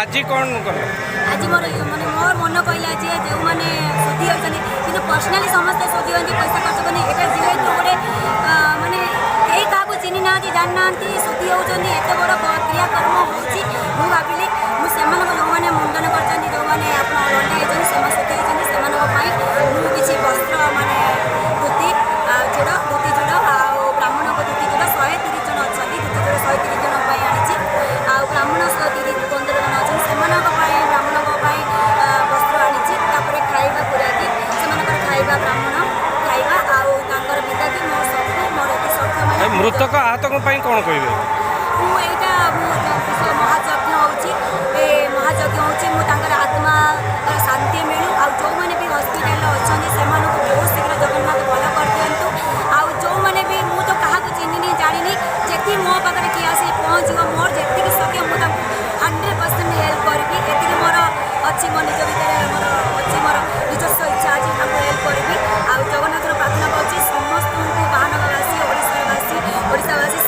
आज कौन कल आज मोर माने मोर मन कहला जे जो माने सुधी होचनी कि पर्सनाली समस्त सुधी होती पैसा खर्च करनी एटा जेहेतु गोटे माने कई क्या चिन्ह ना जान ना सुधी होती एत बड़ क्रियाकर्म होची मु भाविली मुझे जो मैंने मुंडन कर जो मैंने लंडा होती सुधी होती से किसी वस्त्र माने धोती जोड़ धोती जोड़ ब्राह्मण को धोती जोड़ 130 जन अच्छा धोती जोड़ 130 जन आनी ब्राह्मण 15 जन अच्छे से ब्राह्मण वस्त्र आनी खाଇବା पुरादी से खाଇବା ब्राह्मण खाଇବା आर विदाकी मोर सब मोर ये सख्य मृतक आहत कौन कहे मुझा महायज्ञ महायज्ञ होकर आत्मा शांति मिलू आ जो मैंने भी हस्पिटाल अच्छा से बहुत शीघ्र जगन्नाथ भल कर दिंतु आ जो मैंने भी मु तो क्या चिन्हनी जानी जी मो पाखे किए आसी पहुँच मोर जी सके मुझे 100% हेल्प करी ये मोर अच्छी मो निज भितर मोर अच्छी मोर निजस्व इच्छा अच्छी हेल्प करी आ जगन्नाथ प्रार्थना कर समस्त महानगरवासी ओडावासी